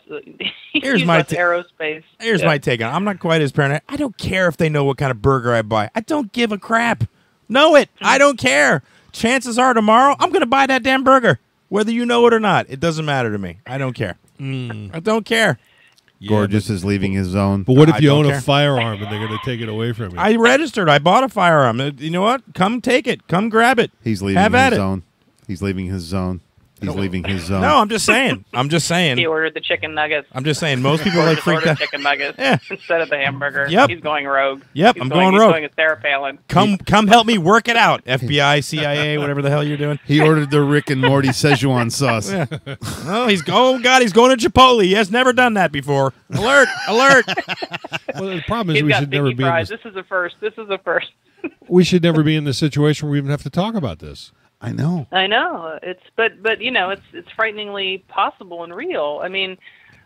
Here's use my less aerospace. Here's my take on it. I'm not quite as paranoid. I don't care if they know what kind of burger I buy. I don't give a crap. Know it. I don't care. Chances are tomorrow I'm going to buy that damn burger. Whether you know it or not, it doesn't matter to me. I don't care. I don't care. Gorgeous is leaving his zone? But what if I you don't own care. a firearm and they're going to take it away from you? I registered. I bought a firearm. You know what? Come take it. Come grab it. He's leaving Have his at it. zone. He's leaving his zone. He's leaving his zone. No, I'm just saying. He ordered the chicken nuggets. I'm just saying. Most people like freaked out. Chicken nuggets instead of the hamburger. Yep. He's going rogue. Yep, I'm going rogue. He's going as Sarah Palin. Come help me work it out. FBI, CIA, whatever the hell you're doing. He ordered the Rick and Morty Szechuan sauce. Yeah. Oh God, he's going to Chipotle. He has never done that before. Alert! Alert! Well, the problem is He's we got should never Vicky be. Fries. This is a first. We should never be in the situation where we even have to talk about this. I know. It's but you know it's frighteningly possible and real. I mean,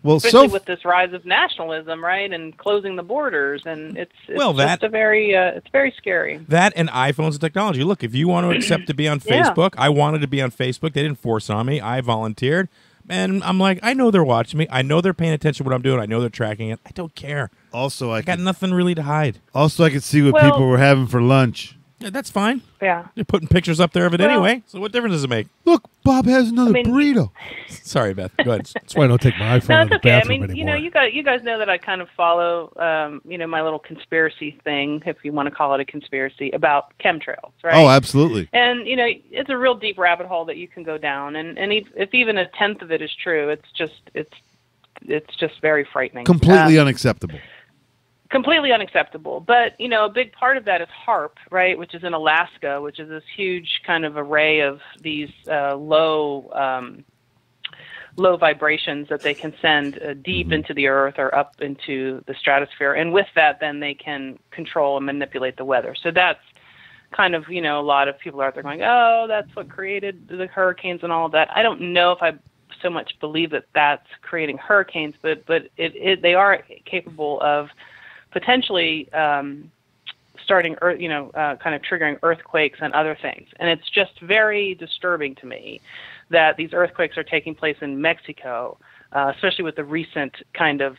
Well, especially with this rise of nationalism, right, and closing the borders, and it's very scary. That and iPhones and technology. Look, if you want to accept to be on Facebook, I wanted to be on Facebook. They didn't force on me. I volunteered, and I'm like, I know they're watching me. I know they're paying attention to what I'm doing. I know they're tracking it. I don't care. Also, I got nothing really to hide. Also, I could see what people were having for lunch. Yeah, that's fine. Yeah. You're putting pictures up there of it anyway, so what difference does it make? Look, Bob has another burrito. Sorry, Beth. Go ahead. That's why I don't take my iPhone No, to it's the okay. I bathroom mean, anymore. you guys know that I kind of follow, my little conspiracy thing, if you want to call it a conspiracy, about chemtrails, right? Oh, absolutely. And it's a real deep rabbit hole that you can go down, and if even a tenth of it is true, it's just very frightening. Completely unacceptable. Completely unacceptable. But, a big part of that is HAARP, right, which is in Alaska, which is this huge kind of array of these low vibrations that they can send deep into the earth or up into the stratosphere. And with that, then they can control and manipulate the weather. So that's kind of, a lot of people out there going, oh, that's what created the hurricanes and all of that. I don't know if I so much believe that that's creating hurricanes, but they are capable of potentially starting, kind of triggering earthquakes and other things. And it's just very disturbing to me that these earthquakes are taking place in Mexico, especially with the recent kind of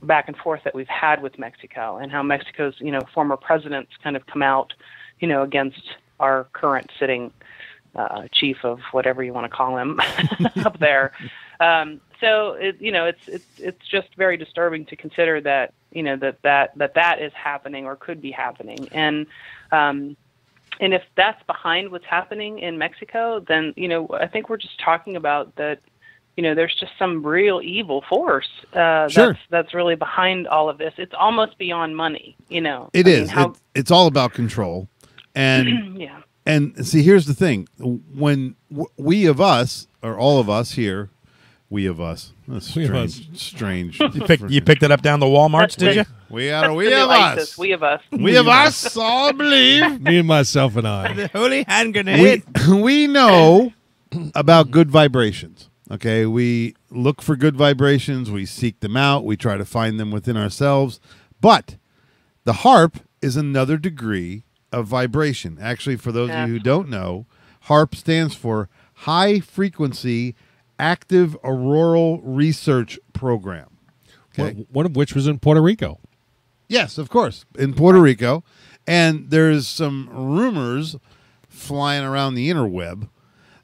back and forth that we've had with Mexico, and how Mexico's, former presidents kind of come out, against our current sitting chief of whatever you want to call him up there. So it's just very disturbing to consider that that is happening or could be happening, and if that's behind what's happening in Mexico, then I think we're just talking about that. There's just some real evil force that's really behind all of this. It's almost beyond money. It is. It's all about control, and yeah. And see, here's the thing: when we of us, or all of us here. We of us. That's strange. You picked it up down the Walmarts, did you? We of us. We of us. We of us all believe. Me and myself and I. The holy hand grenade. We know about good vibrations. Okay, we look for good vibrations. We seek them out. We try to find them within ourselves. But the HAARP is another degree of vibration. Actually, for those of you who don't know, HAARP stands for High Frequency Active Auroral Research Program. Okay. One of which was in Puerto Rico. Yes, of course, in Puerto Rico. And there's some rumors flying around the interweb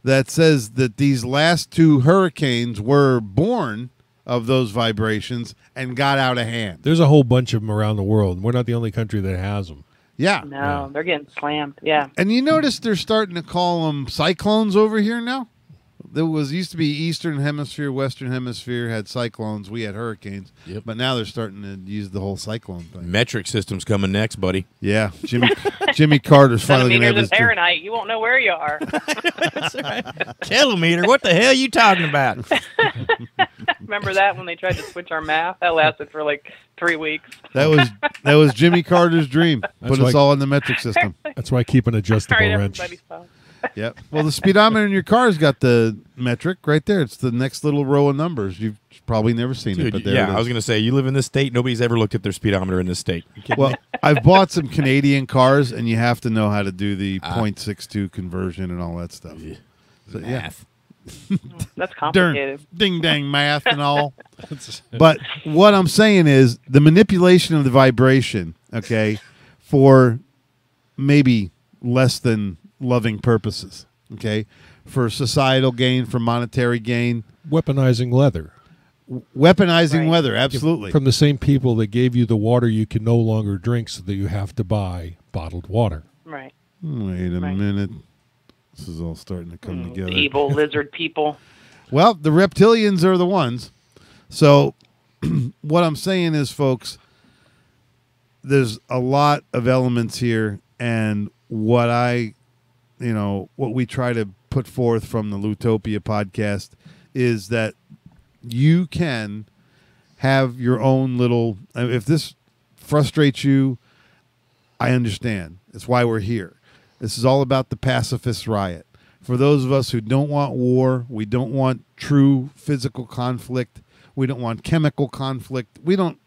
that says that these last two hurricanes were born of those vibrations and got out of hand. There's a whole bunch of them around the world. We're not the only country that has them. Yeah. No, they're getting slammed. Yeah. And you notice they're starting to call them cyclones over here now? There used to be Eastern Hemisphere, Western Hemisphere had cyclones. We had hurricanes. Yep. But now they're starting to use the whole cyclone thing. Metric system's coming next, buddy. Yeah. Jimmy Carter's finally going to have his his Fahrenheit. You won't know where you are. That's right. Kilometer. What the hell are you talking about? Remember that when they tried to switch our math? That lasted for like 3 weeks. That was Jimmy Carter's dream. Put us all in the metric system. That's why I keep an adjustable wrench. Yep. Well, the speedometer in your car's got the metric right there. It's the next little row of numbers. You've probably never seen it, but there it is. I was going to say, you live in this state. Nobody's ever looked at their speedometer in this state. Well, I've bought some Canadian cars, and you have to know how to do the .62 conversion and all that stuff. So, math. That's complicated. Ding-dang math and all. But what I'm saying is the manipulation of the vibration, okay, for maybe less than loving purposes, okay, for societal gain, for monetary gain. Weaponizing leather. Weaponizing weather, absolutely. From the same people that gave you the water you can no longer drink so that you have to buy bottled water. Right. Wait a minute. This is all starting to come together. Evil lizard people. Well, the reptilians are the ones. So what I'm saying is, folks, there's a lot of elements here, and what we try to put forth from the Loutopia podcast is that you can have your own little, if this frustrates you, I understand. It's why we're here. This is all about the pacifist riot. For those of us who don't want war, we don't want true physical conflict, we don't want chemical conflict, we want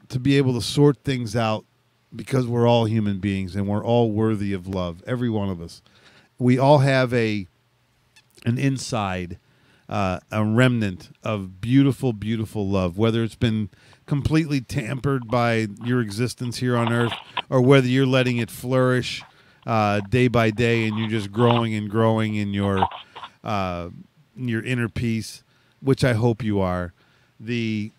to be able to sort things out because we're all human beings and we're all worthy of love, every one of us. We all have an inside, a remnant of beautiful, beautiful love, whether it's been completely tampered by your existence here on Earth or whether you're letting it flourish day by day and you're just growing and growing in your inner peace, which I hope you are. The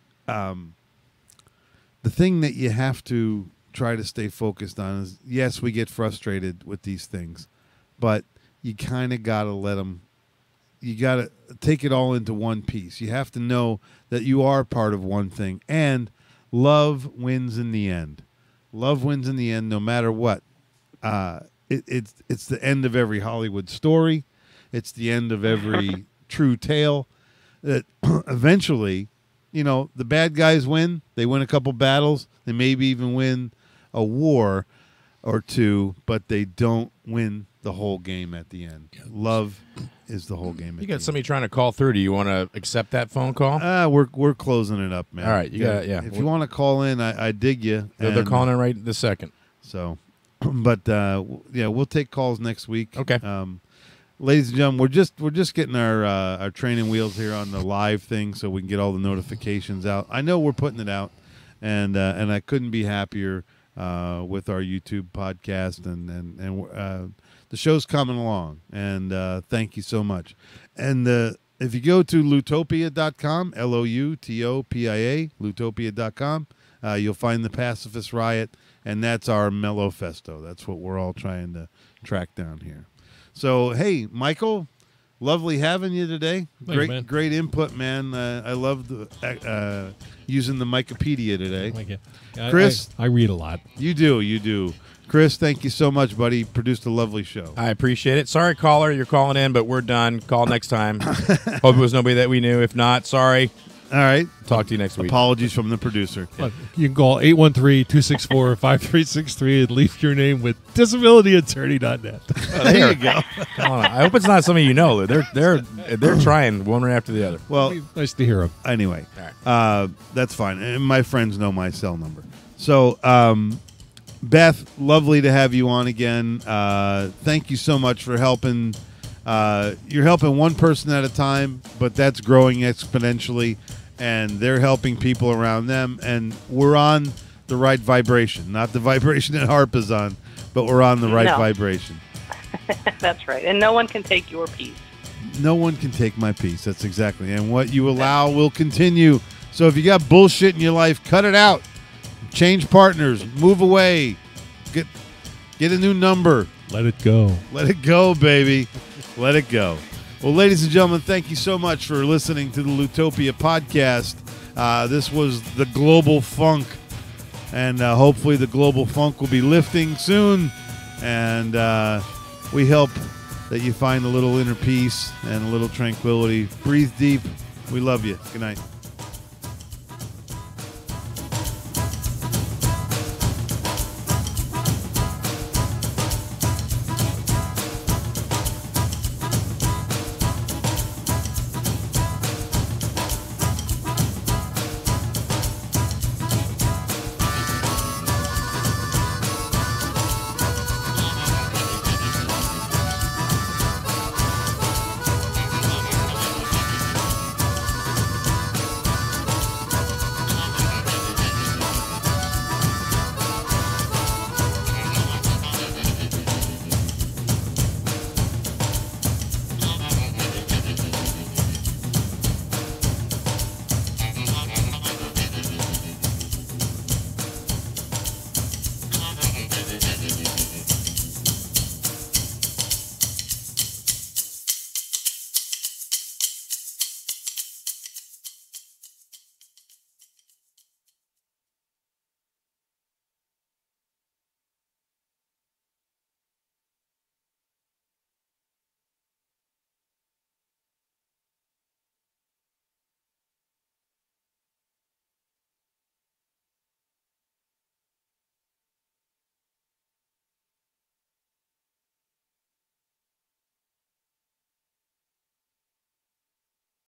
thing that you have to try to stay focused on is, yes, we get frustrated with these things, but you kind of got to let them, you got to take it all into one piece. You have to know that you are part of one thing, and love wins in the end. Love wins in the end no matter what. It's the end of every Hollywood story. It's the end of every true tale. That eventually, the bad guys win. They win a couple battles. They maybe even win a war or two, but they don't win the whole game at the end. Love is the whole game. You got somebody trying to call through. Do you want to accept that phone call? We're closing it up, man. All right, If you want to call in, I dig you. They're calling in right this second. So, but we'll take calls next week. Okay. Ladies and gentlemen, we're just getting our training wheels here on the live thing, so we can get all the notifications out. I know we're putting it out, and I couldn't be happier with our YouTube podcast, and the show's coming along, and thank you so much. And if you go to Loutopia.com, Loutopia, Loutopia.com, you'll find the Pacifist Riot, and that's our Mellow Festo. That's what we're all trying to track down here. So, hey, Michael, lovely having you today. Great input, man. I love using the Wikipedia today. Thank you. Chris, I read a lot. You do. Chris, thank you so much, buddy. Produced a lovely show. I appreciate it. Sorry, caller, you're calling in, but we're done. Call next time. Hope it was nobody that we knew. If not, sorry. All right. Talk to you next week. Apologies from the producer. Look, you can call 813-264-5363 and leave your name with disabilityattorney.net. There you go. Come on. I hope it's not somebody you know. They're trying one right after the other. Well, nice to hear them. Anyway, right. That's fine. And my friends know my cell number. So, Beth, lovely to have you on again. Thank you so much for helping. You're helping one person at a time, but that's growing exponentially, and they're helping people around them, and we're on the right vibration. Not the vibration that HARP is on, but we're on the right vibration. That's right. And no one can take your peace. No one can take my peace. That's exactly. And what you allow will continue. So if you got bullshit in your life, cut it out. Change partners. Move away. Get a new number. Let it go. Let it go, baby. Let it go. Well, ladies and gentlemen, thank you so much for listening to the Loutopia podcast. This was the Global Funk, and hopefully the Global Funk will be lifting soon, and we hope that you find a little inner peace and a little tranquility. Breathe deep. We love you. Good night.